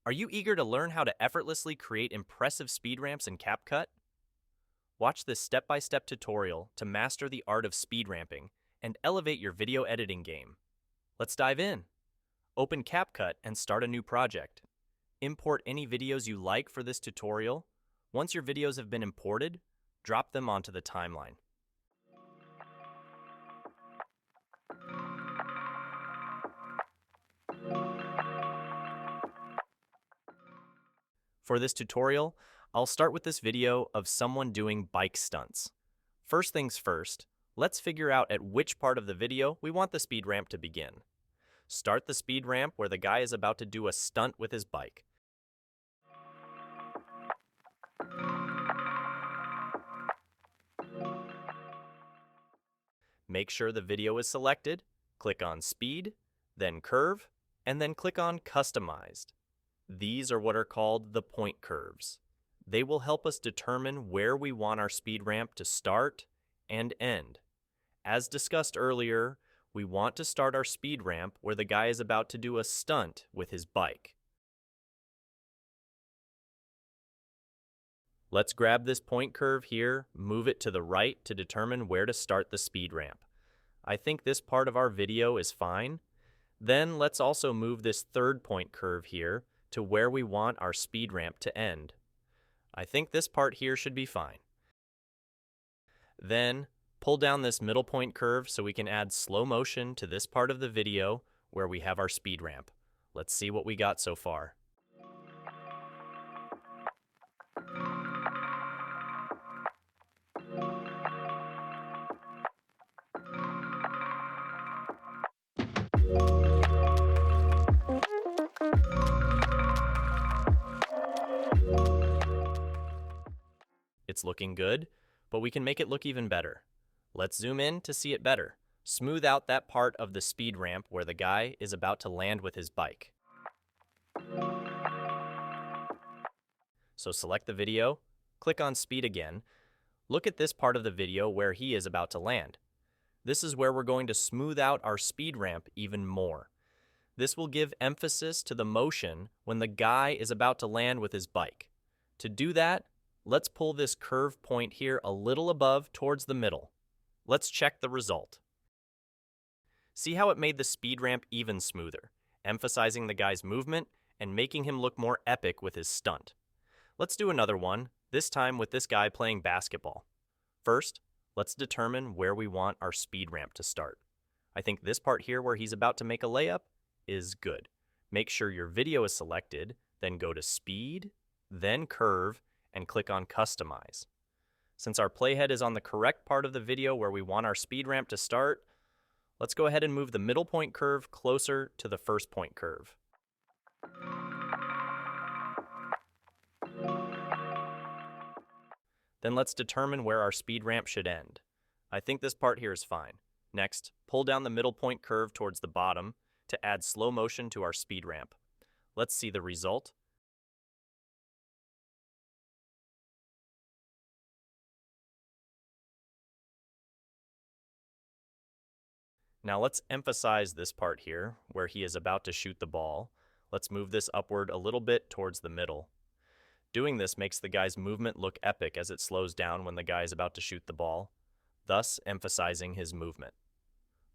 Are you eager to learn how to effortlessly create impressive speed ramps in CapCut? Watch this step-by-step tutorial to master the art of speed ramping and elevate your video editing game. Let's dive in. Open CapCut and start a new project. Import any videos you like for this tutorial. Once your videos have been imported, drop them onto the timeline. For this tutorial, I'll start with this video of someone doing bike stunts. First things first, let's figure out at which part of the video we want the speed ramp to begin. Start the speed ramp where the guy is about to do a stunt with his bike. Make sure the video is selected, click on Speed, then Curve, and then click on Customized. These are what are called the point curves. They will help us determine where we want our speed ramp to start and end. As discussed earlier, we want to start our speed ramp where the guy is about to do a stunt with his bike. Let's grab this point curve here, move it to the right to determine where to start the speed ramp. I think this part of our video is fine. Then let's also move this third point curve here to where we want our speed ramp to end. I think this part here should be fine. Then, pull down this middle point curve so we can add slow motion to this part of the video where we have our speed ramp. Let's see what we got so far. It's looking good, but we can make it look even better. Let's zoom in to see it better. Smooth out that part of the speed ramp where the guy is about to land with his bike. So select the video, click on Speed again. Look at this part of the video where he is about to land. This is where we're going to smooth out our speed ramp even more. This will give emphasis to the motion when the guy is about to land with his bike. To do that, let's pull this curve point here a little above towards the middle. Let's check the result. See how it made the speed ramp even smoother, emphasizing the guy's movement and making him look more epic with his stunt. Let's do another one, this time with this guy playing basketball. First, let's determine where we want our speed ramp to start. I think this part here where he's about to make a layup is good. Make sure your video is selected, then go to Speed, then Curve, and click on Customize. Since our playhead is on the correct part of the video where we want our speed ramp to start, let's go ahead and move the middle point curve closer to the first point curve. Then let's determine where our speed ramp should end. I think this part here is fine. Next, pull down the middle point curve towards the bottom to add slow motion to our speed ramp. Let's see the result. Now let's emphasize this part here, where he is about to shoot the ball. Let's move this upward a little bit towards the middle. Doing this makes the guy's movement look epic as it slows down when the guy is about to shoot the ball, thus emphasizing his movement.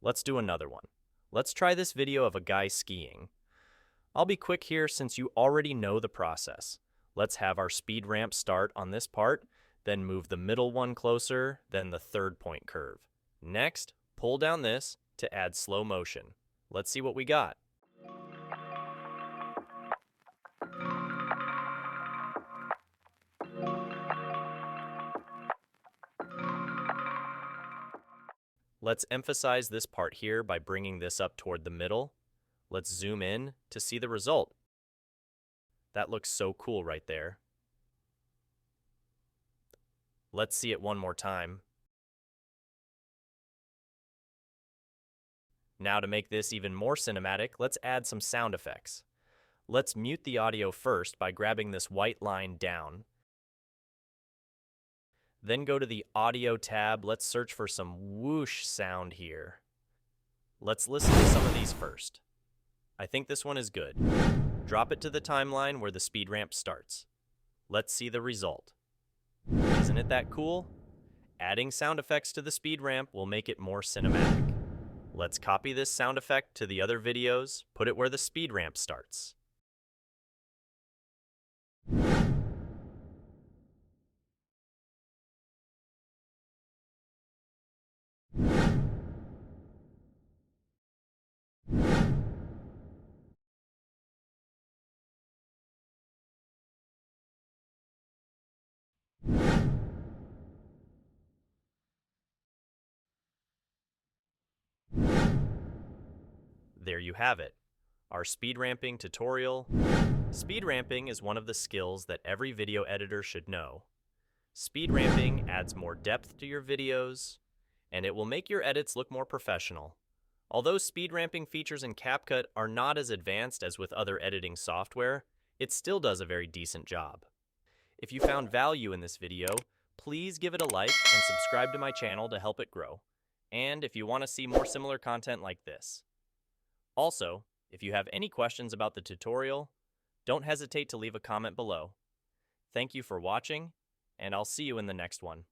Let's do another one. Let's try this video of a guy skiing. I'll be quick here since you already know the process. Let's have our speed ramp start on this part, then move the middle one closer, then the third point curve. Next, pull down this to add slow motion. Let's see what we got. Let's emphasize this part here by bringing this up toward the middle. Let's zoom in to see the result. That looks so cool right there. Let's see it one more time. Now to make this even more cinematic, let's add some sound effects. Let's mute the audio first by grabbing this white line down. Then go to the Audio tab. Let's search for some whoosh sound here. Let's listen to some of these first. I think this one is good. Drop it to the timeline where the speed ramp starts. Let's see the result. Isn't it that cool? Adding sound effects to the speed ramp will make it more cinematic. Let's copy this sound effect to the other videos, put it where the speed ramp starts. There you have it, our speed ramping tutorial. Speed ramping is one of the skills that every video editor should know. Speed ramping adds more depth to your videos, and it will make your edits look more professional. Although speed ramping features in CapCut are not as advanced as with other editing software, it still does a very decent job. If you found value in this video, please give it a like and subscribe to my channel to help it grow. And if you want to see more similar content like this. Also, if you have any questions about the tutorial, don't hesitate to leave a comment below. Thank you for watching, and I'll see you in the next one.